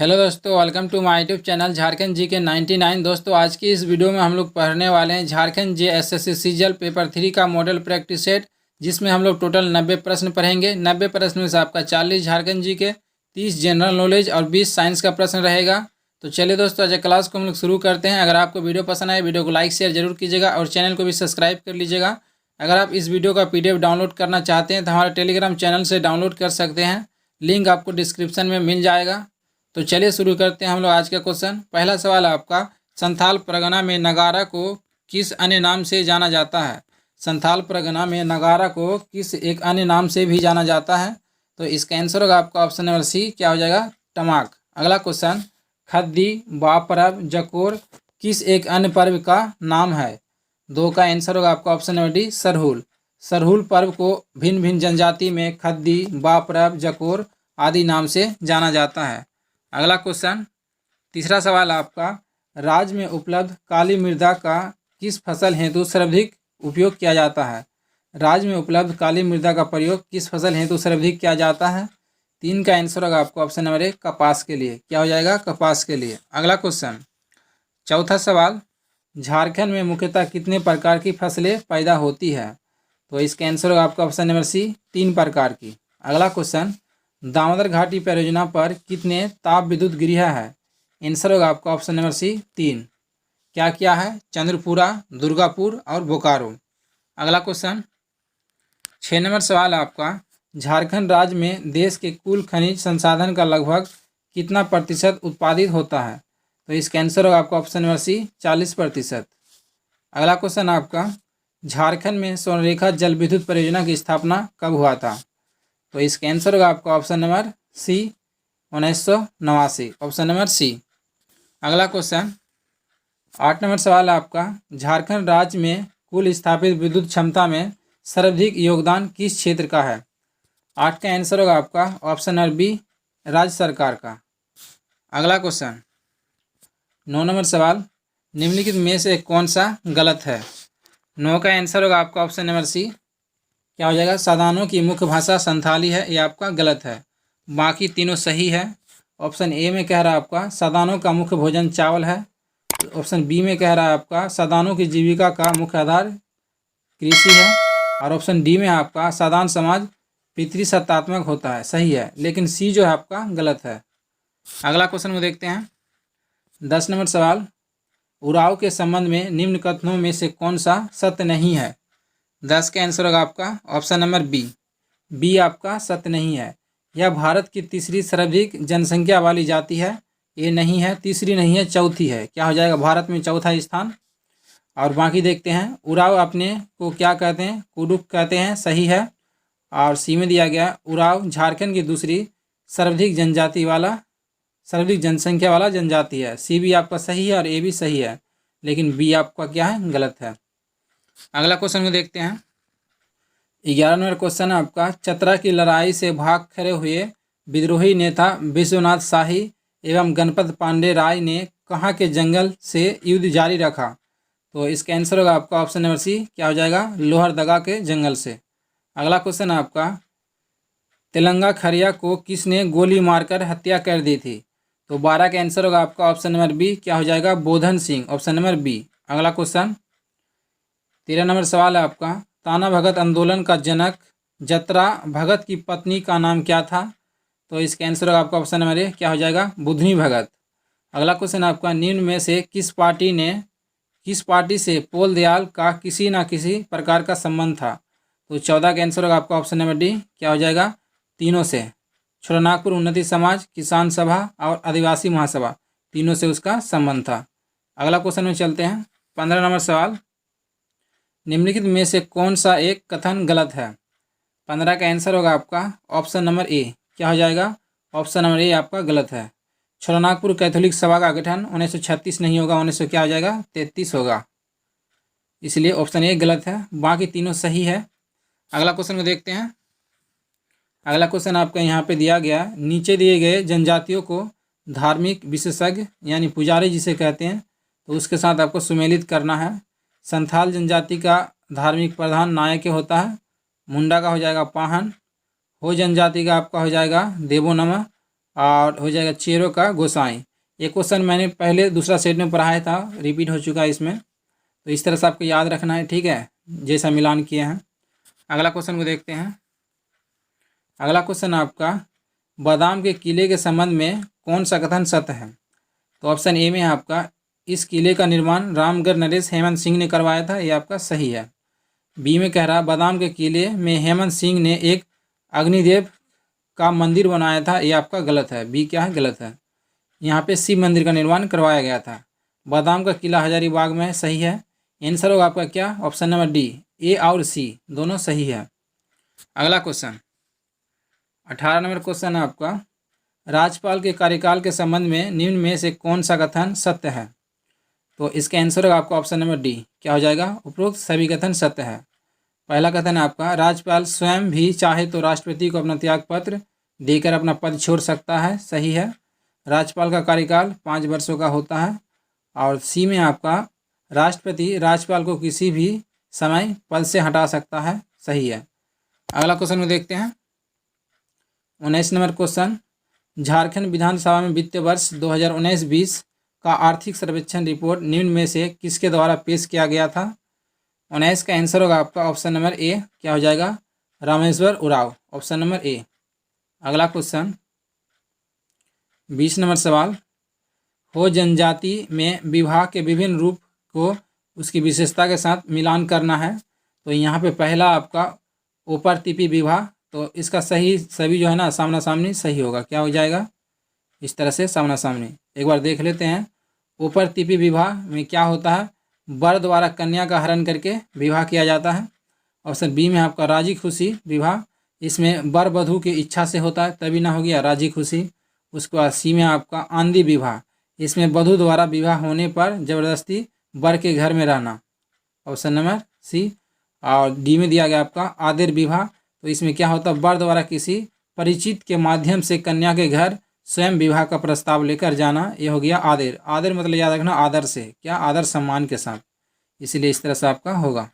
Hello दोस्तों, welcome to my YouTube channel Jharkhand G K 99। दोस्तों, आज की इस वीडियो में हम लोग पढ़ने वाले हैं झारखंड जी एसएससी सीजीएल पेपर 3 का मॉडल प्रैक्टिस सेट, जिसमें हम लोग टोटल 90 प्रश्न पढ़ेंगे। 90 प्रश्न में से आपका 40 झारखंड जी के, 30 जनरल नॉलेज और 20 साइंस का प्रश्न रहेगा। तो चलिए दोस्तों, आज क्लास को हम लोग शुरू करते हैं। अगर आपको वीडियो पसंद आए, वीडियो को लाइक शेयर जरूर कीजिएगा और चैनल को भी सब्सक्राइब कर लीजिएगा। अगर आप इस वीडियो का PDF डाउनलोड करना चाहते हैं तो हमारे टेलीग्राम चैनल से डाउनलोड कर सकते हैं, लिंक आपको डिस्क्रिप्शन में मिल जाएगा। तो चलिए शुरू करते हैं हम लोग आज का क्वेश्चन। पहला सवाल है आपका, संथाल परगना में नगारा को किस अन्य नाम से जाना जाता है? संथाल परगना में नगारा को किस एक अन्य नाम से भी जाना जाता है? तो इसका आंसर होगा आपका ऑप्शन नंबर सी, क्या हो जाएगा? टमाक। अगला क्वेश्चन, खद्दी, बापरब, जकोर किस एक अन्य पर्व का नाम है? दो का आंसर होगा आपका option number D, Sarhul. Sarhul पर्व को भिन्न भिन्न जनजाति में खद्दी, बापरब, जकोर आदि नाम से जाना जाता है। अगला क्वेश्चन, तीसरा सवाल आपका, राज्य में उपलब्ध काली मृदा का किस फसल हेतु सर्वाधिक उपयोग किया जाता है? राज्य में उपलब्ध काली मृदा का प्रयोग किस फसल हेतु सर्वाधिक किया जाता है? 3 का आंसर होगा आपको ऑप्शन नंबर ए, कपास के लिए। क्या हो जाएगा? कपास के लिए। अगला क्वेश्चन, चौथा सवाल, झारखंड में मुख्यतः कितने प्रकार की फसलें पैदा होती है? तो इसका आंसर होगा आपका ऑप्शन नंबर सी, 3 प्रकार की। अगला क्वेश्चन, दामोदर घाटी परियोजना पर कितने ताप विद्युत गृह है? आंसर होगा आपका ऑप्शन नंबर सी, 3। क्या क्या है? चंद्रपुरा, दुर्गापुर और बोकारो। अगला क्वेश्चन, 6 नंबर सवाल आपका, झारखंड राज्य में देश के कुल खनिज संसाधन का लगभग कितना प्रतिशत उत्पादित होता है? तो इसका आंसर होगा आपका ऑप्शन नंबर सी, 40%। अगला क्वेश्चन आपका, झारखंड में स्वर्णरेखा जल विद्युत परियोजना की स्थापना कब हुआ था? तो इसका आंसर होगा आपका option number C, 1989। Option number C. अगला क्वेश्चन, 8 नंबर सवाल आपका, झारखंड राज्य में कुल स्थापित विद्युत क्षमता में सर्वाधिक योगदान किस क्षेत्र का है? 8 का आंसर होगा आपका ऑप्शन नंबर बी, राज्य सरकार का। अगला क्वेश्चन, 9 नंबर सवाल, निम्नलिखित में से कौन सा गलत है? 9 का आंसर होगा आपका ऑप्शन नंबर सी, क्या हो जाएगा? सादानों की मुख्य भाषा संथाली है, ये आपका गलत है। बाकी तीनों सही है। ऑप्शन ए में कह रहा है आपका सादानों का मुख्य भोजन चावल है। ऑप्शन बी में कह रहा है आपका सादानों की जीविका का मुख्य आधार कृषि है। और ऑप्शन डी में आपका सादान समाज पितृसत्तात्मक होता है, सही है। लेकिन सी जो है आपका गलत है। अगला क्वेश्चन में देखते हैं, 10 नंबर सवाल, उराव के संबंध में निम्न कथनों में से कौन सा सत्य नहीं है? 10 का आंसर होगा आपका ऑप्शन नंबर बी, बी आपका सत्य नहीं है। यह भारत की तीसरी सर्वाधिक जनसंख्या वाली जाति है, ये नहीं है, तीसरी नहीं है, चौथी है। क्या हो जाएगा? भारत में चौथा स्थान। और बाकी देखते हैं, उराव अपने को क्या कहते हैं? कुडुक कहते हैं, सही है। और सी में दिया गया, उराव झारखंड की दूसरी सर्वाधिक जनसंख्या वाला जनजाति है। सी भी आपका सही है और ए भी सही है, लेकिन बी आपका क्या है? गलत है। अगला क्वेश्चन में देखते हैं, 11 नंबर क्वेश्चन आपका, चतरा की लड़ाई से भाग खड़े हुए विद्रोही नेता विश्वनाथ शाही एवं गणपत पांडे राय ने कहाँ के जंगल से युद्ध जारी रखा? तो इसका आंसर होगा आपका ऑप्शन नंबर सी, क्या हो जाएगा? लोहरदगा के जंगल से। अगला क्वेश्चन आपका, तेलंगा खरिया को किसने गोली मारकर हत्या कर दी थी? तो 12 का आंसर होगा आपका ऑप्शन नंबर बी, क्या हो जाएगा? Bodhan Singh. Option number B. अगला क्वेश्चन, 13 नंबर सवाल है आपका, ताना भगत आंदोलन का जनक जतरा भगत की पत्नी का नाम क्या था? तो इसका आंसर होगा आपका ऑप्शन नंबर ए, क्या हो जाएगा? बुधनी भगत। अगला क्वेश्चन आपका, निम्न में से किस पार्टी से पोल दयाल का किसी न किसी प्रकार का संबंध था? तो 14 का आंसर होगा आपका ऑप्शन नंबर डी, क्या हो जाएगा? तीनों से। छोटानागपुर उन्नति समाज, किसान सभा और आदिवासी महासभा, तीनों से उसका संबंध था। अगला क्वेश्चन में चलते हैं, 15 नंबर सवाल, निम्नलिखित में से कौन सा एक कथन गलत है? 15 का आंसर होगा आपका ऑप्शन नंबर ए, क्या हो जाएगा? ऑप्शन नंबर ए आपका गलत है। छोटानागपुर कैथोलिक सभा का गठन 1936 नहीं होगा, 1900 क्या हो जाएगा? 33 होगा, इसलिए ऑप्शन ए गलत है। बाकी तीनों सही है। अगला क्वेश्चन में देखते हैं, अगला क्वेश्चन आपका यहाँ पे दिया गया, नीचे दिए गए जनजातियों को धार्मिक विशेषज्ञ यानी पुजारी जिसे कहते हैं, तो उसके साथ आपको सुमेलित करना है। संथाल जनजाति का धार्मिक प्रधान नायक होता है, मुंडा का हो जाएगा पाहन, हो जनजाति का आपका हो जाएगा देवो नमः, और हो जाएगा चेरो का गोसाई। ये क्वेश्चन मैंने पहले दूसरा सेट में पढ़ाया था, रिपीट हो चुका है इसमें, तो इस तरह से आपको याद रखना है, ठीक है, जैसा मिलान किए हैं। अगला क्वेश्चन को देखते हैं। अगला क्वेश्चन आपका, बादाम के किले के संबंध में कौन सा कथन सत्य है? तो ऑप्शन ए में है आपका, इस किले का निर्माण रामगढ़ नरेश हेमंत सिंह ने करवाया था, ये आपका सही है। बी में कह रहा बादाम के किले में हेमंत सिंह ने एक अग्निदेव का मंदिर बनाया था, ये आपका गलत है। बी क्या है? गलत है। यहाँ पे शिव मंदिर का निर्माण करवाया गया था। बादाम का किला हजारीबाग में है, सही है। आंसर होगा आपका क्या? ऑप्शन नंबर डी, ए और सी दोनों सही है। अगला क्वेश्चन 18 नंबर क्वेश्चन है आपका, राज्यपाल के कार्यकाल के संबंध में निम्न में से कौन सा कथन सत्य है? तो इसका आंसर होगा आपका ऑप्शन नंबर डी, क्या हो जाएगा? उपरोक्त सभी कथन सत्य है। पहला कथन है आपका, राज्यपाल स्वयं भी चाहे तो राष्ट्रपति को अपना त्यागपत्र देकर अपना पद छोड़ सकता है, सही है। राज्यपाल का कार्यकाल 5 वर्षों का होता है। और सी में आपका, राष्ट्रपति राज्यपाल को किसी भी समय पद से हटा सकता है, सही है। अगला क्वेश्चन में देखते हैं। 19 नंबर क्वेश्चन, झारखंड विधानसभा में वित्तीय वर्ष 2019-20 का आर्थिक सर्वेक्षण रिपोर्ट निम्न में से किसके द्वारा पेश किया गया था? 19 का आंसर होगा आपका ऑप्शन नंबर ए, क्या हो जाएगा? Rameshwar Oraon, option number A. अगला क्वेश्चन 20 नंबर सवाल, हो जनजाति में विवाह के विभिन्न रूप को उसकी विशेषता के साथ मिलान करना है। तो यहाँ पे पहला आपका ऊपर तिपी विवाह, तो इसका सही सभी जो है ना सामना सामनी सही होगा, क्या हो जाएगा? इस तरह से सामना सामनी एक बार देख लेते हैं। ऊपर तिपी विवाह में क्या होता है? वर द्वारा कन्या का हरण करके विवाह किया जाता है। ऑप्शन बी में आपका राजी खुशी विवाह, इसमें वर वधू की इच्छा से होता है, तभी ना हो गया राजी खुशी। उसके बाद सी में आपका आंधी विवाह, इसमें वधू द्वारा विवाह होने पर जबरदस्ती वर के घर में रहना, ऑप्शन नंबर सी। और डी में दिया गया आपका आदेर विवाह, तो इसमें क्या होता है? वर द्वारा किसी परिचित के माध्यम से कन्या के घर स्वयं विवाह का प्रस्ताव लेकर जाना, ये हो गया आदेर। आदेर मतलब याद रखना आदर से, क्या? आदर सम्मान के साथ, इसीलिए इस तरह से आपका होगा।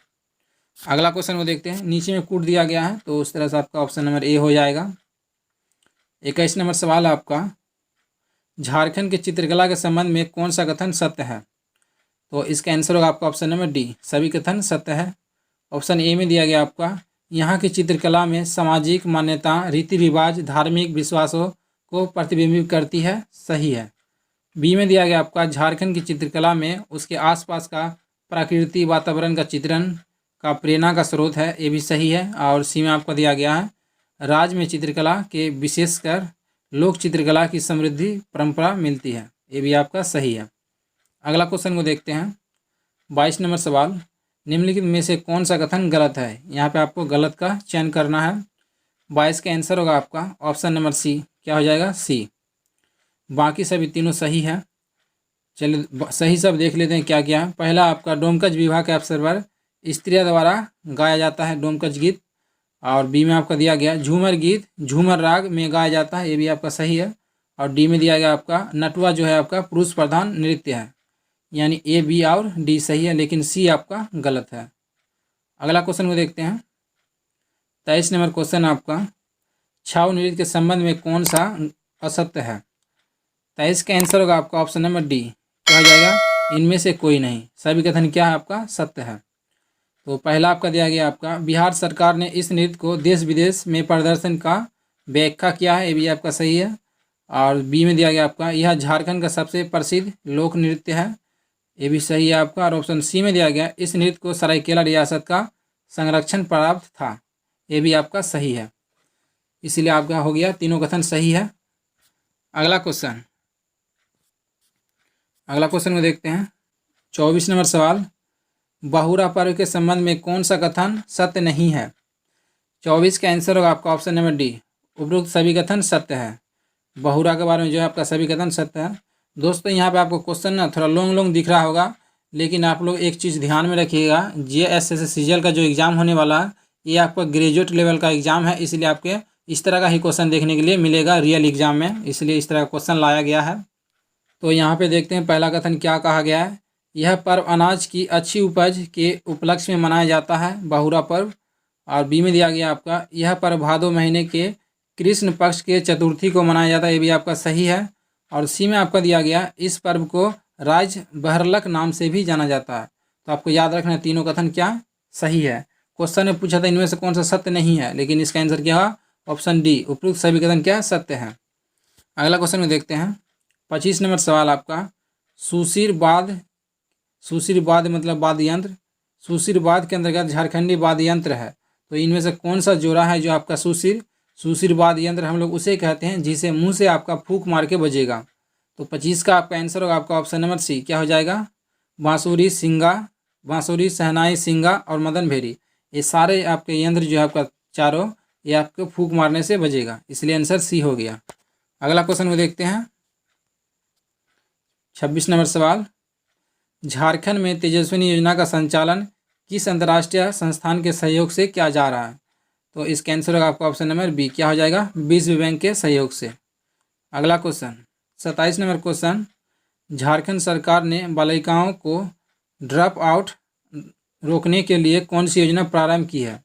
अगला क्वेश्चन को देखते हैं। नीचे में कूट दिया गया है, तो उस तरह से आपका ऑप्शन नंबर ए हो जाएगा। 21 नंबर सवाल है आपका, झारखंड के चित्रकला के संबंध में कौन सा कथन सत्य है? तो इसका आंसर होगा आपका ऑप्शन नंबर डी, सभी कथन सत्य है। ऑप्शन ए में दिया गया आपका, यहाँ की चित्रकला में सामाजिक मान्यता, रीति रिवाज, धार्मिक विश्वासों को प्रतिबिंबित करती है, सही है। बी में दिया गया आपका, झारखंड की चित्रकला में उसके आसपास का प्राकृतिक वातावरण का चित्रण का प्रेरणा का स्रोत है, ये भी सही है। और सी में आपको दिया गया है, राज्य में चित्रकला के विशेषकर लोक चित्रकला की समृद्धि परंपरा मिलती है, ये भी आपका सही है। अगला क्वेश्चन को देखते हैं। 22 नंबर सवाल, निम्नलिखित में से कौन सा कथन गलत है? यहाँ पे आपको गलत का चयन करना है। 22 का आंसर होगा आपका ऑप्शन नंबर सी, क्या हो जाएगा? सी। बाकी सभी तीनों सही है। चलिए सही सब देख लेते हैं क्या क्या है। पहला आपका, डोमकच विवाह के अवसर पर स्त्रियों द्वारा गाया जाता है डोमकच गीत। और बी में आपका दिया गया झूमर गीत झूमर राग में गाया जाता है, ये भी आपका सही है। और डी में दिया गया आपका, नटुआ जो है आपका पुरुष प्रधान नृत्य है, यानी ए, बी और डी सही है, लेकिन सी आपका गलत है। अगला क्वेश्चन को देखते हैं। 23 नंबर क्वेश्चन आपका, छाव नृत्य के संबंध में कौन सा असत्य है? 23 का आंसर होगा आपका ऑप्शन नंबर डी, क्या हो जाएगा? इनमें से कोई नहीं, सभी कथन क्या है आपका? सत्य है। तो पहला आपका दिया गया आपका, बिहार सरकार ने इस नृत्य को देश विदेश में प्रदर्शन का व्याख्या किया है, ये भी आपका सही है। और बी में दिया गया आपका, यह झारखंड का सबसे प्रसिद्ध लोक नृत्य है, ये भी सही है आपका। और ऑप्शन सी में दिया गया, इस नृत्य को सरायकेला रियासत का संरक्षण प्राप्त था, ये भी आपका सही है। इसीलिए आपका हो गया तीनों कथन सही है। अगला क्वेश्चन में देखते हैं। 24 नंबर सवाल, बहुरा पर्व के संबंध में कौन सा कथन सत्य नहीं है? 24 का आंसर होगा आपका ऑप्शन नंबर डी, उपरोक्त सभी कथन सत्य है। बहुरा के बारे में जो है आपका सभी कथन सत्य है। दोस्तों यहाँ पे आपको क्वेश्चन ना थोड़ा लॉन्ग दिख रहा होगा, लेकिन आप लोग एक चीज़ ध्यान में रखिएगा, JSS सीजीएल का जो एग्ज़ाम होने वाला है ये आपका ग्रेजुएट लेवल का एग्ज़ाम है, इसलिए आपके इस तरह का ही क्वेश्चन देखने के लिए मिलेगा रियल एग्ज़ाम में, इसलिए इस तरह का क्वेश्चन लाया गया है। तो यहाँ पे देखते हैं पहला कथन क्या कहा गया है। यह पर्व अनाज की अच्छी उपज के उपलक्ष्य में मनाया जाता है, बहुरा पर्व। और बी में दिया गया आपका, यह पर्व भादो महीने के कृष्ण पक्ष के चतुर्थी को मनाया जाता है, ये भी आपका सही है। और सी में आपका दिया गया इस पर्व को राज बहरलक नाम से भी जाना जाता है। तो आपको याद रखना है तीनों कथन क्या सही है। क्वेश्चन में पूछा था इनमें से कौन सा सत्य नहीं है, लेकिन इसका आंसर क्या हुआ, ऑप्शन डी, उपयुक्त सभी कथन क्या सत्य है। अगला क्वेश्चन में देखते हैं 25 नंबर सवाल आपका, सुशीरवाद मतलब वाद्य यंत्र, सुशीरवाद के अंतर्गत झारखंडी वाद्य यंत्र है। तो इनमें से कौन सा जोड़ा है जो आपका सुशीरवाद यंत्र हम लोग उसे कहते हैं जिसे मुंह से आपका फूंक मार के बजेगा। तो 25 का आपका आंसर होगा आपका ऑप्शन नंबर सी, क्या हो जाएगा, बांसुरी, शहनाई, सिंगा और मदन भेरी। ये सारे आपके यंत्र जो है आपका चारों, ये आपको फूंक मारने से बजेगा, इसलिए आंसर सी हो गया। अगला क्वेश्चन में देखते हैं 26 नंबर सवाल, झारखंड में तेजस्विनी योजना का संचालन किस अंतर्राष्ट्रीय संस्थान के सहयोग से किया जा रहा है। तो इसका आंसर होगा आपका ऑप्शन नंबर बी, क्या हो जाएगा, विश्व बैंक के सहयोग से। अगला क्वेश्चन 27 नंबर क्वेश्चन, झारखंड सरकार ने बालिकाओं को ड्रॉप आउट रोकने के लिए कौन सी योजना प्रारंभ की है।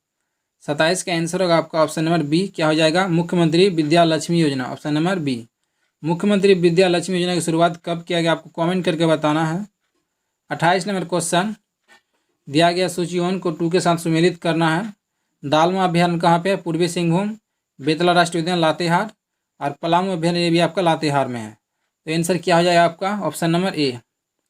27 का आंसर होगा आपका ऑप्शन नंबर बी, क्या हो जाएगा, मुख्यमंत्री विद्या लक्ष्मी योजना, ऑप्शन नंबर बी। मुख्यमंत्री विद्या लक्ष्मी योजना की शुरुआत कब किया गया, आपको कमेंट करके बताना है। 28 नंबर क्वेश्चन, दिया गया सूची को 2 के साथ सुमेलित करना है। दालमा अभ्यारण्य कहाँ पे है, पूर्वी सिंहभूम, बेतला राष्ट्रीय उद्यान लातेहार, और पलामू अभ्यारण्य ये भी आपका लातेहार में है। तो आंसर क्या हो जाएगा आपका ऑप्शन नंबर ए,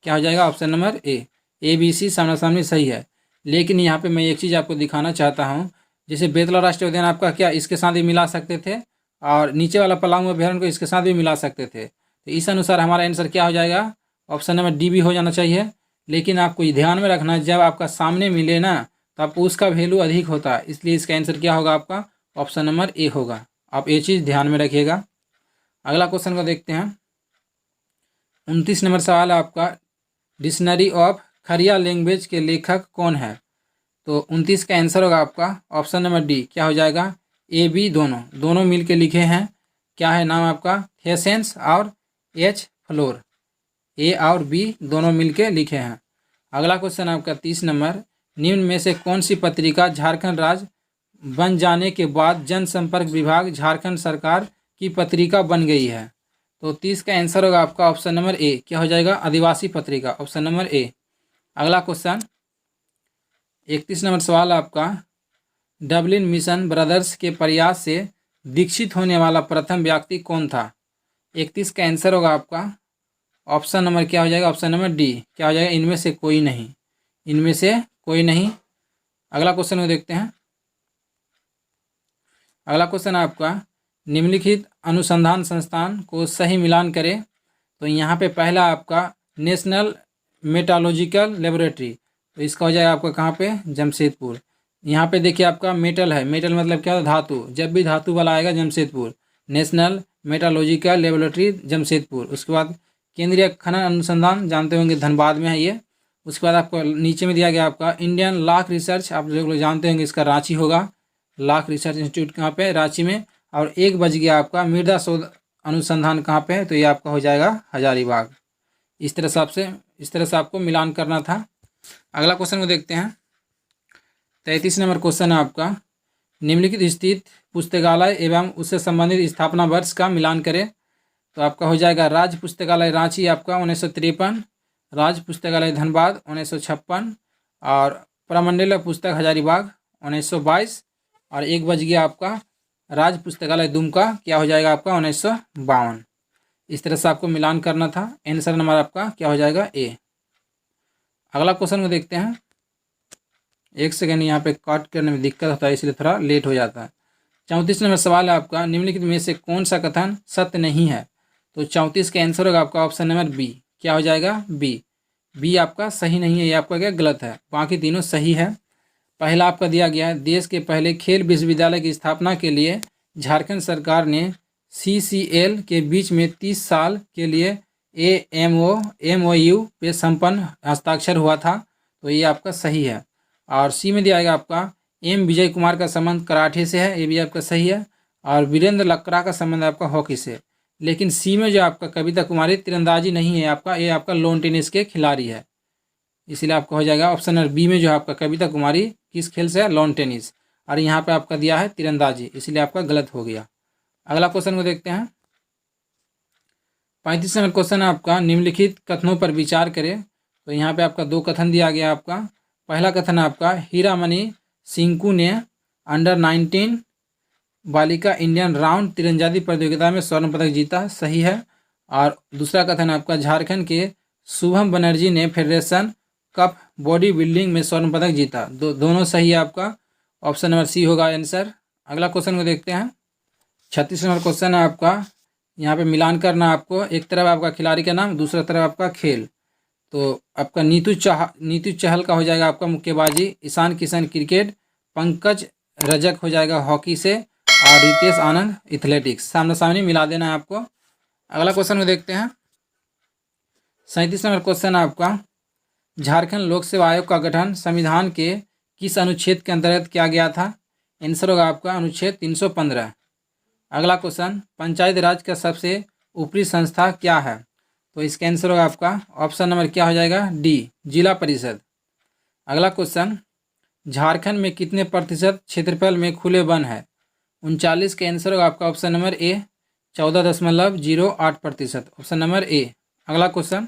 क्या हो जाएगा option number A B C सामना सामनी सही है। लेकिन यहाँ पे मैं एक चीज़ आपको दिखाना चाहता हूँ, जैसे बेतला राष्ट्रीय उद्यान आपका क्या इसके साथ भी मिला सकते थे, और नीचे वाला पलामू अभ्यारण्य को इसके साथ भी मिला सकते थे। तो इस अनुसार हमारा आंसर क्या हो जाएगा, ऑप्शन नंबर डी भी हो जाना चाहिए। लेकिन आपको ये ध्यान में रखना है, जब आपका सामने मिले ना तो आपको उसका वैल्यू अधिक होता है, इसलिए इसका आंसर क्या होगा आपका ऑप्शन नंबर ए होगा। आप ये चीज़ ध्यान में रखिएगा। अगला क्वेश्चन को देखते हैं 29 नंबर सवाल है आपका, डिक्शनरी ऑफ खरिया लैंग्वेज के लेखक कौन है। तो 29 का आंसर होगा आपका ऑप्शन नंबर डी, क्या हो जाएगा, ए बी दोनों मिल के लिखे हैं। क्या है नाम आपका, थेसेंस और एच फ्लोर, ए और बी दोनों मिल के लिखे हैं। अगला क्वेश्चन आपका 30 नंबर, निम्न में से कौन सी पत्रिका झारखंड राज्य बन जाने के बाद जनसंपर्क विभाग झारखंड सरकार की पत्रिका बन गई है। तो 30 का आंसर होगा आपका ऑप्शन नंबर ए, क्या हो जाएगा, आदिवासी पत्रिका, ऑप्शन नंबर ए। अगला क्वेश्चन 31 नंबर सवाल आपका, डबलिन मिशन ब्रदर्स के प्रयास से दीक्षित होने वाला प्रथम व्यक्ति कौन था। 31 का आंसर होगा आपका ऑप्शन नंबर क्या हो जाएगा, ऑप्शन नंबर डी, क्या हो जाएगा, इनमें से कोई नहीं, इनमें से कोई नहीं। अगला क्वेश्चन को देखते हैं। अगला क्वेश्चन आपका, निम्नलिखित अनुसंधान संस्थान को सही मिलान करें। तो यहाँ पे पहला आपका नेशनल मेटालॉजिकल लेबोरेटरी, तो इसका हो जाएगा आपका कहाँ पे, जमशेदपुर। यहाँ पे देखिए आपका मेटल है, मेटल मतलब क्या होता है, धातु, जब भी धातु वाला आएगा जमशेदपुर, नेशनल मेटालॉजिकल लेबोरेटरी जमशेदपुर। उसके बाद केंद्रीय खनन अनुसंधान, जानते होंगे धनबाद में है ये। उसके बाद आपको नीचे में दिया गया आपका इंडियन लॉक रिसर्च, आप लोग जानते होंगे इसका रांची होगा, लॉक रिसर्च इंस्टीट्यूट कहाँ पे, रांची में। और एक बज गया आपका मृदा शोध अनुसंधान कहाँ पे है, तो ये आपका हो जाएगा हजारीबाग। इस तरह से आपको मिलान करना था। अगला क्वेश्चन को देखते हैं 33 नंबर क्वेश्चन है आपका, निम्नलिखित स्थित पुस्तकालय एवं उससे संबंधित स्थापना वर्ष का मिलान करें। तो आपका हो जाएगा राज्य पुस्तकालय रांची आपका 1953, राज्य पुस्तकालय धनबाद 1956, और प्रमंडलीय पुस्तक हजारीबाग 1922, और एक बज गया आपका राज्य पुस्तकालय दुमका, क्या हो जाएगा आपका 1952। इस तरह से आपको मिलान करना था। आंसर नंबर आपका क्या हो जाएगा ए। अगला क्वेश्चन को देखते हैं, एक सेकेंड यहाँ पे कट करने में दिक्कत होता है, इसलिए थोड़ा लेट हो जाता है। 34 नंबर सवाल है आपका, निम्नलिखित में से कौन सा कथन सत्य नहीं है। तो 34 का आंसर होगा आपका ऑप्शन नंबर बी, क्या हो जाएगा, बी आपका सही नहीं है, ये आपका क्या गलत है, बाकी तीनों सही है। पहला आपका दिया गया है, देश के पहले खेल विश्वविद्यालय की स्थापना के लिए झारखंड सरकार ने CCL के बीच में 30 साल के लिए MOU पे संपन्न हस्ताक्षर हुआ था, तो ये आपका सही है। और सी में दिया गया आपका M विजय कुमार का संबंध कराटे से है, ये भी आपका सही है। और वीरेंद्र लक्कड़ा का संबंध आपका हॉकी से। लेकिन सी में जो आपका कविता कुमारी तीरंदाजी नहीं है आपका, ये आपका लॉन टेनिस के खिलाड़ी है, इसलिए आपका हो जाएगा ऑप्शन नंबर बी में जो आपका कविता कुमारी किस खेल से है, लॉन टेनिस। और यहाँ पे आपका दिया है तीरंदाजी, इसलिए आपका गलत हो गया। अगला क्वेश्चन को देखते हैं। 35 नंबर क्वेश्चन है आपका, निम्नलिखित कथनों पर विचार करें। तो यहाँ पे आपका 2 कथन दिया गया है आपका। पहला कथन है आपका, हीरामणि सिंकू ने अंडर-19 बालिका इंडियन राउंड तीरंदाजी प्रतियोगिता में स्वर्ण पदक जीता, सही है। और दूसरा कथन है आपका, झारखंड के शुभम बनर्जी ने फेडरेशन कप बॉडी बिल्डिंग में स्वर्ण पदक जीता। दोनों सही है आपका, ऑप्शन नंबर सी होगा आंसर। अगला क्वेश्चन को देखते हैं। 36 नंबर क्वेश्चन है आपका, यहाँ पे मिलान करना आपको, एक तरफ आपका खिलाड़ी का नाम, दूसरा तरफ आपका खेल। तो आपका नीतू चहल का हो जाएगा आपका मुक्केबाजी, ईशान किशन क्रिकेट, पंकज रजक हो जाएगा हॉकी से, और रितेश आनंद एथलेटिक्स। सामने सामने मिला देना है आपको। अगला क्वेश्चन को देखते हैं। 37 नंबर क्वेश्चन है आपका, झारखंड लोक सेवा आयोग का गठन संविधान के किस अनुच्छेद के अंतर्गत किया गया था? आंसर होगा आपका अनुच्छेद 315। अगला क्वेश्चन, पंचायत राज का सबसे ऊपरी संस्था क्या है? तो इसका आंसर होगा आपका ऑप्शन नंबर क्या हो जाएगा, डी, जिला परिषद। अगला क्वेश्चन, झारखंड में कितने प्रतिशत क्षेत्रफल में खुले वन है? 39 का आंसर होगा आपका option number A, 14.08%, option number A. अगला क्वेश्चन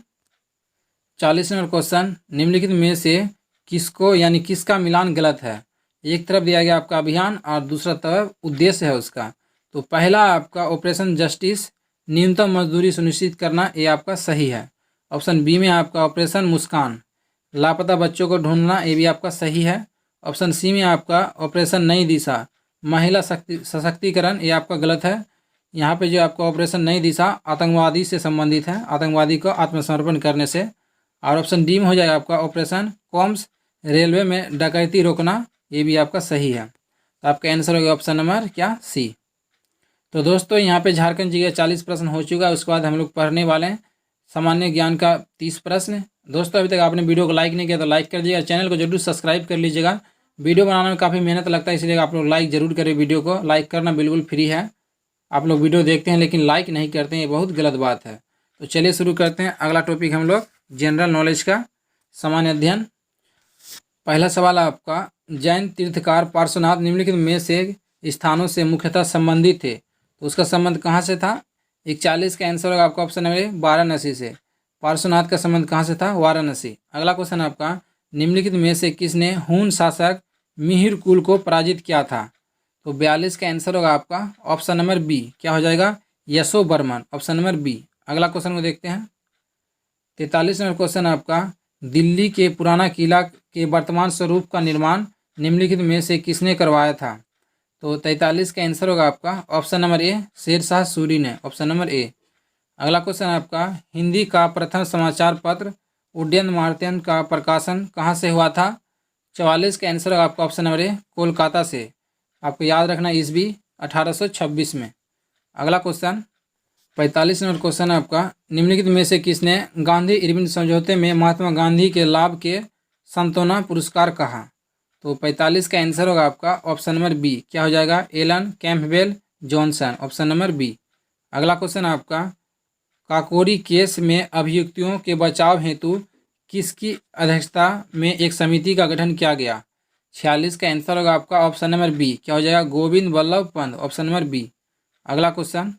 40 नंबर क्वेश्चन, निम्नलिखित में से किसको यानी किसका मिलान गलत है? एक तरफ दिया गया आपका अभियान और दूसरा तरफ उद्देश्य है उसका। तो पहला आपका ऑपरेशन जस्टिस, न्यूनतम मजदूरी सुनिश्चित करना, ये आपका सही है। ऑप्शन बी में आपका ऑपरेशन मुस्कान, लापता बच्चों को ढूंढना, ये भी आपका सही है। ऑप्शन सी में आपका ऑपरेशन नई दिशा, महिला सशक्तिकरण, ये आपका गलत है। यहाँ पे जो आपका ऑपरेशन नई दिशा आतंकवादी से संबंधित है, आतंकवादी को आत्मसमर्पण करने से। और ऑप्शन डी में हो जाएगा आपका ऑपरेशन कॉम्स, रेलवे में डकैती रोकना, ये भी आपका सही है। तो आपका आंसर होगा ऑप्शन नंबर क्या, सी। तो दोस्तों यहाँ पे झारखंड जी का 40 प्रश्न हो चुका है। उसके बाद हम लोग पढ़ने वाले हैं सामान्य ज्ञान का 30 प्रश्न। दोस्तों अभी तक आपने वीडियो को लाइक नहीं किया तो लाइक कर दीजिएगा, चैनल को जरूर सब्सक्राइब कर लीजिएगा। वीडियो बनाने में काफ़ी मेहनत लगता है, इसलिए आप लोग लाइक जरूर करें। वीडियो को लाइक करना बिल्कुल फ्री है। आप लोग वीडियो देखते हैं लेकिन लाइक नहीं करते हैं, ये बहुत गलत बात है। तो चलिए शुरू करते हैं। अगला टॉपिक हम लोग जनरल नॉलेज का सामान्य अध्ययन। पहला सवाल आपका, जैन तीर्थकार पार्श्वनाथ निम्नलिखित में से स्थानों से मुख्यतः संबंधित थे, तो उसका संबंध कहाँ से था? 41 का आंसर होगा आपका ऑप्शन नंबर वाराणसी से। पार्श्वनाथ का संबंध कहाँ से था? वाराणसी। अगला क्वेश्चन आपका, निम्नलिखित में से किसने हून शासक मिहिर कुल को पराजित किया था? तो 42 का आंसर होगा आपका ऑप्शन नंबर बी, क्या हो जाएगा, यशो बर्मन, ऑप्शन नंबर बी। अगला क्वेश्चन को देखते हैं। 43 नंबर क्वेश्चन आपका, दिल्ली के पुराना किला के वर्तमान स्वरूप का निर्माण निम्नलिखित में से किसने करवाया था? तो 43 का आंसर होगा आपका option number A, Sher Shah Suri ने, ऑप्शन नंबर ए। अगला क्वेश्चन आपका, हिंदी का प्रथम समाचार पत्र उड्डयन मार्तयन का प्रकाशन कहाँ से हुआ था? 44 का आंसर होगा आपका ऑप्शन नंबर ए, कोलकाता से। आपको याद रखना ईस्वी 1826 में। अगला क्वेश्चन 45 नंबर क्वेश्चन है आपका, निम्नलिखित में से किसने गांधी इरविन समझौते में महात्मा गांधी के लाभ के सांत्वना पुरस्कार कहा? तो 45 का आंसर होगा आपका ऑप्शन नंबर बी, क्या हो जाएगा, Alan Campbell Johnson, option number B. अगला क्वेश्चन आपका, काकोरी केस में अभियुक्तों के बचाव हेतु किसकी अध्यक्षता में एक समिति का गठन किया गया? 46 का आंसर होगा आपका ऑप्शन नंबर बी, क्या हो जाएगा, Govind Vallabh Pant, option number B. अगला क्वेश्चन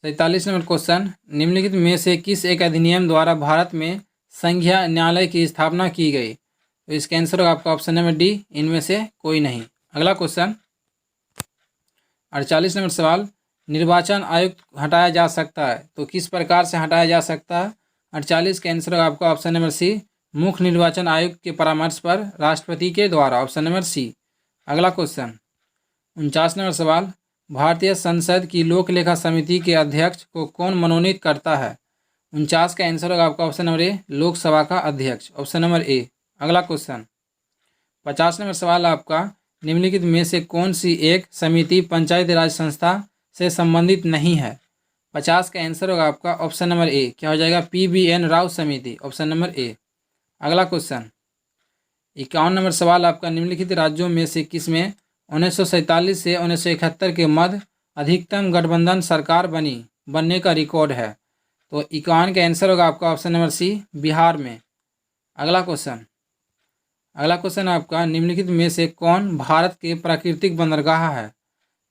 47 नंबर क्वेश्चन, निम्नलिखित में से किस एक अधिनियम द्वारा भारत में संघीय न्यायालय की स्थापना की गई? तो इसका आंसर होगा आपका ऑप्शन नंबर डी, इनमें से कोई नहीं। अगला क्वेश्चन 48 नंबर सवाल, निर्वाचन आयुक्त हटाया जा सकता है तो किस प्रकार से हटाया जा सकता है? 48 का आंसर होगा आपका ऑप्शन नंबर सी, मुख्य निर्वाचन आयुक्त के परामर्श पर राष्ट्रपति के द्वारा, ऑप्शन नंबर सी। अगला क्वेश्चन 49 नंबर सवाल, भारतीय संसद की लोक लेखा समिति के अध्यक्ष को कौन मनोनीत करता है? 49 का आंसर होगा आपका ऑप्शन नंबर ए, लोकसभा का अध्यक्ष, ऑप्शन नंबर ए। अगला क्वेश्चन 50 नंबर सवाल आपका, निम्नलिखित में से कौन सी एक समिति पंचायती राज संस्था से संबंधित नहीं है? 50 का आंसर होगा आपका ऑप्शन नंबर ए, क्या हो जाएगा, PBN राव समिति, ऑप्शन नंबर ए। अगला क्वेश्चन 51 नंबर सवाल आपका, निम्नलिखित राज्यों में से किसमें 1947 से 1971 के मध्य अधिकतम गठबंधन सरकार बनने का रिकॉर्ड है? तो 51 का आंसर होगा आपका ऑप्शन नंबर सी, बिहार में। अगला क्वेश्चन आपका, निम्नलिखित में से कौन भारत के प्राकृतिक बंदरगाह है?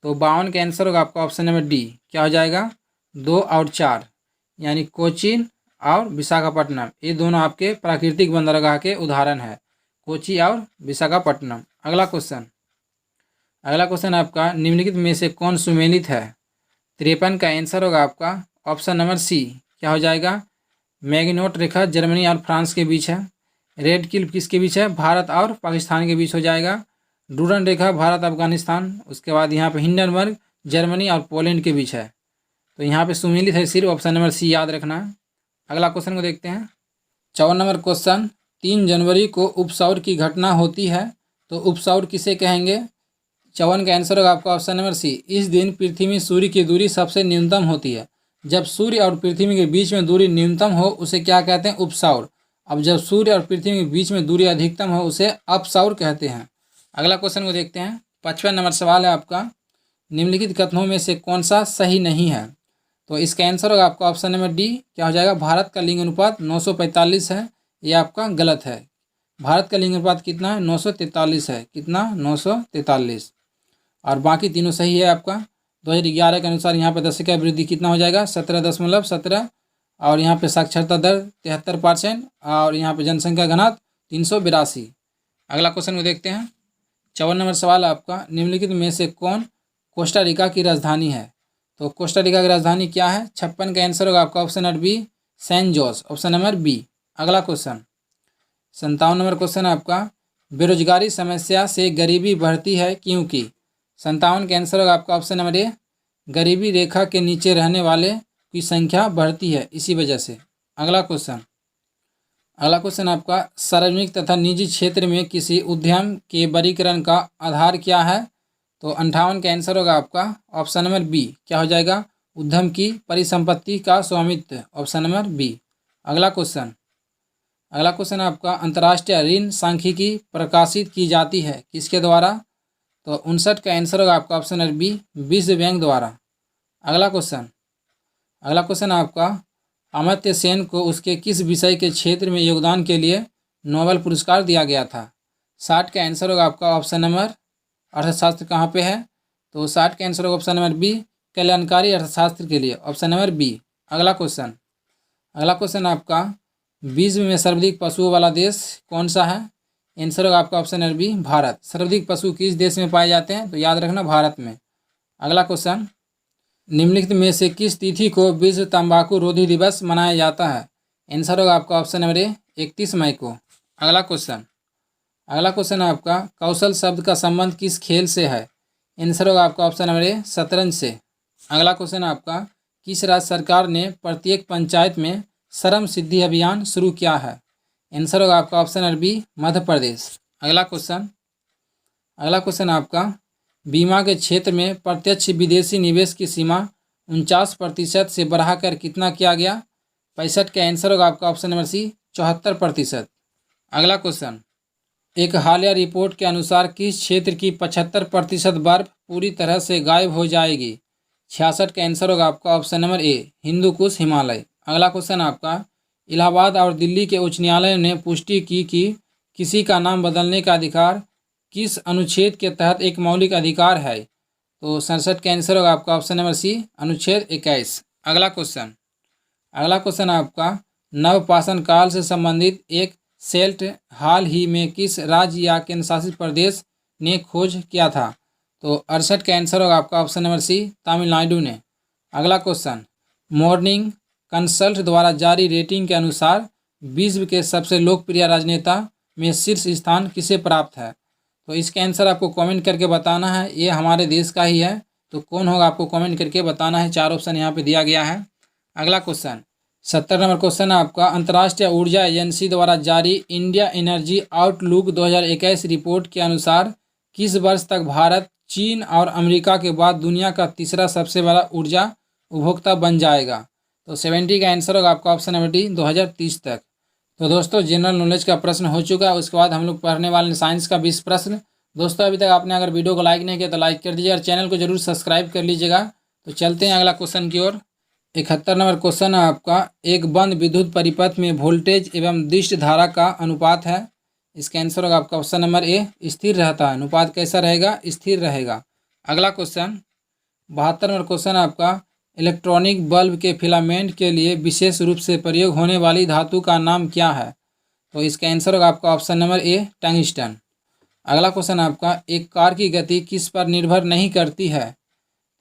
तो 52 का आंसर होगा आपका ऑप्शन नंबर डी, क्या हो जाएगा 2 और 4, यानी कोचीन और विशाखापट्टनम, ये दोनों आपके प्राकृतिक बंदरगाह के उदाहरण है, कोची और विशाखापट्टनम। अगला क्वेश्चन आपका निम्नलिखित में से कौन सुमेलित है? 53 का आंसर होगा आपका ऑप्शन नंबर सी, क्या हो जाएगा मैग्नोट रेखा जर्मनी और फ्रांस के बीच है। रेड क्लिफ किसके बीच है? भारत और पाकिस्तान के बीच हो जाएगा। डूरन रेखा भारत अफगानिस्तान, उसके बाद यहाँ पे हिंडनबर्ग जर्मनी और पोलैंड के बीच है। तो यहाँ पे सुमेलित है सिर्फ ऑप्शन नंबर सी, याद रखना है। अगला क्वेश्चन को देखते हैं। 54 नंबर क्वेश्चन, 3 जनवरी को उपसौर की घटना होती है, तो उपसौर किसे कहेंगे? 54 का आंसर होगा आपका ऑप्शन नंबर सी, इस दिन पृथ्वी में सूर्य की दूरी सबसे न्यूनतम होती है। जब सूर्य और पृथ्वी के बीच में दूरी न्यूनतम हो उसे क्या कहते हैं? उपसौर। अब जब सूर्य और पृथ्वी के बीच में दूरी अधिकतम हो उसे अपसौर कहते हैं। अगला क्वेश्चन को देखते हैं। 55 नंबर सवाल है आपका, निम्नलिखित कथनों में से कौन सा सही नहीं है? तो इसका आंसर होगा आपका ऑप्शन नंबर डी, क्या हो जाएगा भारत का लिंग अनुपात 945 है, ये आपका गलत है। भारत का लिंग अनुपात कितना है? 943 है। कितना? 943। और बाकी तीनों सही है आपका। 2011 के अनुसार यहाँ पे दशक वृद्धि कितना हो जाएगा? 17.17, और यहाँ पे साक्षरता दर 73%, और यहाँ पे जनसंख्या घनत्व 382। अगला क्वेश्चन को देखते हैं। 54 नंबर सवाल है आपका, निम्नलिखित में से कौन कोस्टा रिका की राजधानी है? तो कोस्टा रिका की राजधानी क्या है? 56 का आंसर होगा आपका option number B, San Jose, option number B. अगला क्वेश्चन 57 नंबर क्वेश्चन है आपका, बेरोजगारी समस्या से गरीबी बढ़ती है क्योंकि? 57 का आंसर होगा आपका ऑप्शन नंबर ए, गरीबी रेखा के नीचे रहने वाले की संख्या बढ़ती है इसी वजह से। अगला क्वेश्चन आपका, सार्वजनिक तथा निजी क्षेत्र में किसी उद्यम के वर्गीकरण का आधार क्या है? तो 58 का आंसर होगा आपका ऑप्शन नंबर बी, क्या हो जाएगा उद्यम की परिसंपत्ति का स्वामित्व, ऑप्शन नंबर बी। अगला क्वेश्चन आपका, अंतर्राष्ट्रीय ऋण सांख्यिकी प्रकाशित की जाती है किसके द्वारा? तो 59 का आंसर होगा आपका ऑप्शन नंबर बी, विश्व बैंक द्वारा। अगला क्वेश्चन आपका, अमर्त्य सेन को उसके किस विषय के क्षेत्र में योगदान के लिए नोबेल पुरस्कार दिया गया था? 60 का आंसर होगा आपका ऑप्शन नंबर, अर्थशास्त्र कहाँ पे है? तो 60 का आंसर होगा ऑप्शन नंबर बी, कल्याणकारी अर्थशास्त्र के लिए, ऑप्शन नंबर बी। अगला क्वेश्चन आपका, विश्व में सर्वाधिक पशुओं वाला देश कौन सा है? आंसर होगा आपका ऑप्शन नंबर बी, भारत। सर्वाधिक पशु किस देश में पाए जाते हैं? तो याद रखना भारत में। अगला क्वेश्चन, निम्नलिखित में से किस तिथि को विश्व तंबाकू रोधी दिवस मनाया जाता है? आंसर होगा आपका ऑप्शन नंबर ए, 31 मई को। अगला क्वेश्चन आपका, कौशल शब्द का संबंध किस खेल से है? आंसर होगा आपका ऑप्शन नंबर ए, शतरंज से। अगला क्वेश्चन आपका, किस राज्य सरकार ने प्रत्येक पंचायत में श्रम सिद्धि अभियान शुरू किया है? आंसर होगा आपका option number B, Madhya Pradesh. अगला क्वेश्चन आपका, बीमा के क्षेत्र में प्रत्यक्ष विदेशी निवेश की सीमा 49% से बढ़ाकर कितना किया गया? 65 का आंसर होगा आपका ऑप्शन नंबर सी, 74%। अगला क्वेश्चन, एक हालिया रिपोर्ट के अनुसार किस क्षेत्र की 75% बर्फ पूरी तरह से गायब हो जाएगी? 66 का आंसर होगा आपका ऑप्शन नंबर ए, हिंदू कुश हिमालय। अगला क्वेश्चन आपका, इलाहाबाद और दिल्ली के उच्च न्यायालय ने पुष्टि की कि किसी का नाम बदलने का अधिकार किस अनुच्छेद के तहत एक मौलिक अधिकार है? तो 67 का आंसर होगा आपका ऑप्शन नंबर सी, अनुच्छेद 21। अगला क्वेश्चन आपका, नवपाषाण काल से संबंधित एक सेल्ट हाल ही में किस राज्य या केंद्र शासित प्रदेश ने खोज किया था? तो 68 का आंसर होगा आपका ऑप्शन नंबर सी, तमिलनाडु ने। अगला क्वेश्चन, मॉर्निंग कंसल्ट द्वारा जारी रेटिंग के अनुसार विश्व के सबसे लोकप्रिय राजनेता में शीर्ष स्थान किसे प्राप्त है? तो इसका आंसर आपको कमेंट करके बताना है, ये हमारे देश का ही है, तो कौन होगा आपको कमेंट करके बताना है। 4 ऑप्शन यहाँ पे दिया गया है। अगला क्वेश्चन 70 नंबर क्वेश्चन है आपका, अंतर्राष्ट्रीय ऊर्जा एजेंसी द्वारा जारी इंडिया एनर्जी आउटलुक 2021 रिपोर्ट के अनुसार किस वर्ष तक भारत चीन और अमेरिका के बाद दुनिया का तीसरा सबसे बड़ा ऊर्जा उपभोक्ता बन जाएगा? तो 70 का आंसर होगा आपका ऑप्शन नंबर डी, 2030 तक। तो दोस्तों जनरल नॉलेज का प्रश्न हो चुका है, उसके बाद हम लोग पढ़ने वाले हैं साइंस का 20 प्रश्न। दोस्तों अभी तक आपने अगर वीडियो को लाइक नहीं किया तो लाइक कर दीजिए और चैनल को जरूर सब्सक्राइब कर लीजिएगा। तो चलते हैं अगला क्वेश्चन की ओर। 71 नंबर क्वेश्चन है आपका, एक बंद विद्युत परिपथ में वोल्टेज एवं दिष्ट धारा का अनुपात है। इसका आंसर होगा आपका ऑप्शन नंबर ए, स्थिर रहता है। अनुपात कैसा रहेगा? स्थिर रहेगा। अगला क्वेश्चन 72 नंबर क्वेश्चन आपका, इलेक्ट्रॉनिक बल्ब के फिलामेंट के लिए विशेष रूप से प्रयोग होने वाली धातु का नाम क्या है? तो इसका आंसर होगा आपका ऑप्शन नंबर ए, टंगस्टन। अगला क्वेश्चन आपका, एक कार की गति किस पर निर्भर नहीं करती है?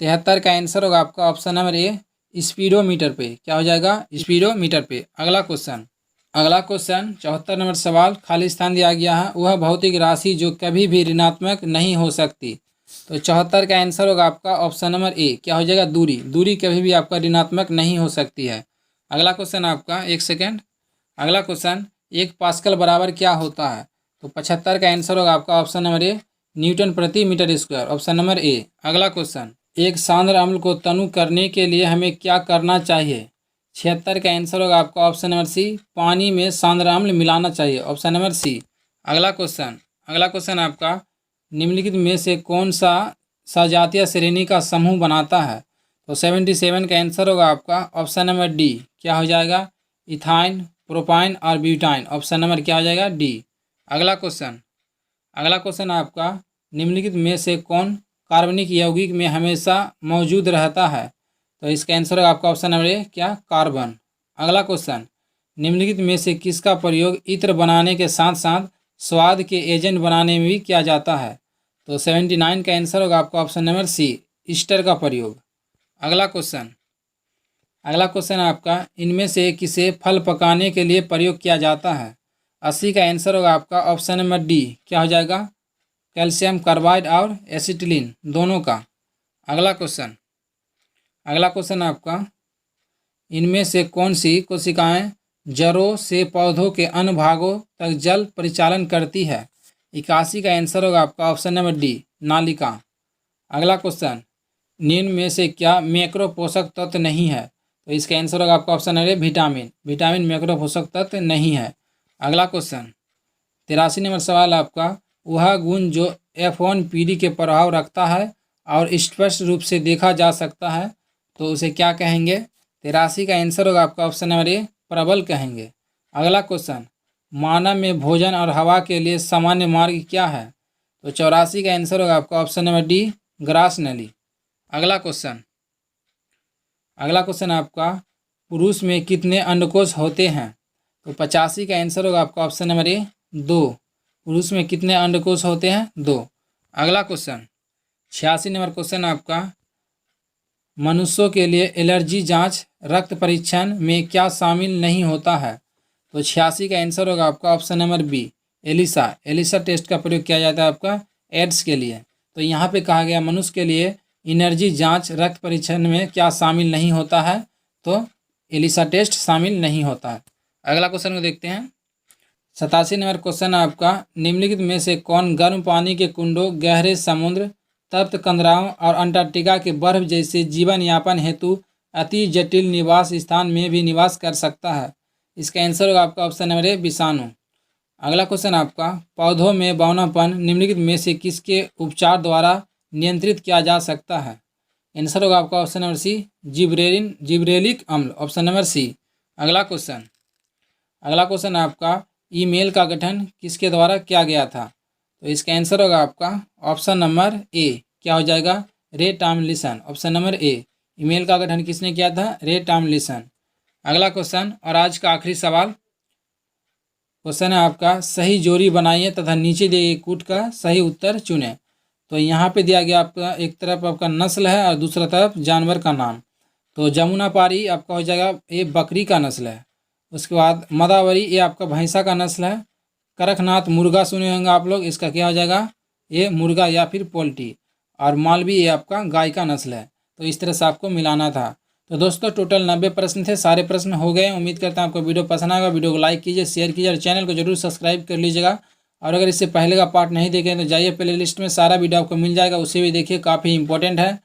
73 का आंसर होगा आपका ऑप्शन नंबर ए, स्पीडोमीटर पे। क्या हो जाएगा? स्पीडोमीटर पे। अगला क्वेश्चन 74 नंबर सवाल, खाली स्थान दिया गया है, वह भौतिक राशि जो कभी भी ऋणात्मक नहीं हो सकती। तो 74 का आंसर होगा आपका ऑप्शन नंबर ए। क्या हो जाएगा? दूरी। दूरी कभी भी आपका ऋणात्मक नहीं हो सकती है। अगला क्वेश्चन आपका, एक सेकेंड, अगला क्वेश्चन, 1 पास्कल बराबर क्या होता है? तो 75 का आंसर होगा आपका ऑप्शन नंबर ए, न्यूटन प्रति metre square. Option number A. अगला क्वेश्चन, एक सांद्र अम्ल को तनु करने के लिए हमें क्या करना चाहिए? 76 का आंसर होगा आपका ऑप्शन नंबर सी, पानी में सांद्र अम्ल मिलाना चाहिए। Option number C. अगला क्वेश्चन आपका, निम्नलिखित में से कौन सा सजातीय श्रेणी का समूह बनाता है? तो 77 का आंसर होगा आपका ऑप्शन नंबर डी। क्या हो जाएगा? इथाइन, प्रोपाइन और ब्यूटाइन। ऑप्शन नंबर क्या हो जाएगा? डी। अगला क्वेश्चन आपका, निम्नलिखित में से कौन कार्बनिक यौगिक में हमेशा मौजूद रहता है? तो इसका आंसर होगा आपका ऑप्शन नंबर ए, क्या? कार्बन। अगला क्वेश्चन, निम्नलिखित में से किसका प्रयोग इत्र बनाने के साथ साथ स्वाद के एजेंट बनाने में भी किया जाता है? तो 79 का आंसर होगा आपका ऑप्शन नंबर सी, ईस्टर का प्रयोग। अगला क्वेश्चन आपका, इनमें से किसे फल पकाने के लिए प्रयोग किया जाता है? 80 का आंसर होगा आपका ऑप्शन नंबर डी। क्या हो जाएगा? कैल्शियम कार्बाइड और एसिटिलीन दोनों का। अगला क्वेश्चन आपका, इनमें से कौन सी कोशिकाएं जड़ों से पौधों के अन्य भागों तक जल परिचालन करती है? 81 का आंसर होगा आपका ऑप्शन नंबर डी, नालिका। अगला क्वेश्चन, निम्न में से क्या मैक्रो पोषक तत्व नहीं है? तो इसका आंसर होगा आपका ऑप्शन नंबर ए, विटामिन मैक्रो पोषक तत्व नहीं है। अगला क्वेश्चन 83 नंबर सवाल आपका, वह गुण जो F1 पीढ़ी के प्रभाव रखता है और स्पष्ट रूप से देखा जा सकता है, तो उसे क्या कहेंगे? 83 का आंसर होगा आपका ऑप्शन नंबर ए, प्रबल कहेंगे। अगला क्वेश्चन, मानव में भोजन और हवा के लिए सामान्य मार्ग क्या है? तो 84 का आंसर होगा आपका ऑप्शन नंबर डी, ग्रास नली। अगला क्वेश्चन आपका, पुरुष में कितने अंडकोश होते हैं? तो 85 का आंसर होगा आपका ऑप्शन नंबर ए, 2। पुरुष में कितने अंडकोश होते हैं? 2। अगला क्वेश्चन 86 नंबर क्वेश्चन आपका, मनुष्यों के लिए एलर्जी जांच रक्त परीक्षण में क्या शामिल नहीं होता है? तो 86 का आंसर होगा आपका option number B, ELISA test का प्रयोग किया जाता है आपका एड्स के लिए। तो यहाँ पे कहा गया मनुष्य के लिए एनर्जी जांच रक्त परीक्षण में क्या शामिल नहीं होता है? तो एलिसा टेस्ट शामिल नहीं होता है। अगला क्वेश्चन को देखते हैं। 87 नंबर क्वेश्चन आपका, निम्नलिखित में से कौन गर्म पानी के कुंडों, गहरे समुद्र, तप्त कंदराओं और अंटार्कटिका के बर्फ जैसे जीवन यापन हेतु अति जटिल निवास स्थान में भी निवास कर सकता है? इसका आंसर होगा आपका ऑप्शन नंबर ए, विषाणु। अगला क्वेश्चन आपका, पौधों में बौनापन निम्नलिखित में से किसके उपचार द्वारा नियंत्रित किया जा सकता है? आंसर होगा आपका ऑप्शन नंबर सी, जिब्रेलिक अम्ल। Option number C. अगला क्वेश्चन आपका, ईमेल का गठन किसके द्वारा किया गया था? तो इसका आंसर होगा आपका ऑप्शन नंबर ए। क्या हो जाएगा? रे टॉमलिंसन। ऑप्शन नंबर ए, ईमेल का गठन किसने किया था? रे टॉमलिंसन। अगला क्वेश्चन और आज का आखिरी सवाल, क्वेश्चन है आपका, सही जोड़ी बनाइए तथा नीचे दिए गए कूट का सही उत्तर चुनें। तो यहाँ पे दिया गया आपका, एक तरफ आपका नस्ल है और दूसरा तरफ जानवर का नाम। तो जमुनापारी आपका हो जाएगा, ये बकरी का नस्ल है। उसके बाद मदावरी, ये आपका भैंसा का नस्ल है। करखनाथ मुर्गा सुने होंगे आप लोग, इसका क्या हो जाएगा? ये मुर्गा या फिर पोल्ट्री। और मालवी, ये आपका गाय का नस्ल है। तो इस तरह से आपको मिलाना था। तो दोस्तों टोटल 90 प्रश्न थे, सारे प्रश्न हो गए। उम्मीद करता हूँ आपको वीडियो पसंद आएगा। वीडियो को लाइक कीजिए, शेयर कीजिए और चैनल को जरूर सब्सक्राइब कर लीजिएगा। और अगर इससे पहले का पार्ट नहीं देखें तो जाइए प्ले लिस्ट में, सारा वीडियो आपको मिल जाएगा, उसे भी देखिए, काफ़ी इंपॉर्टेंट है।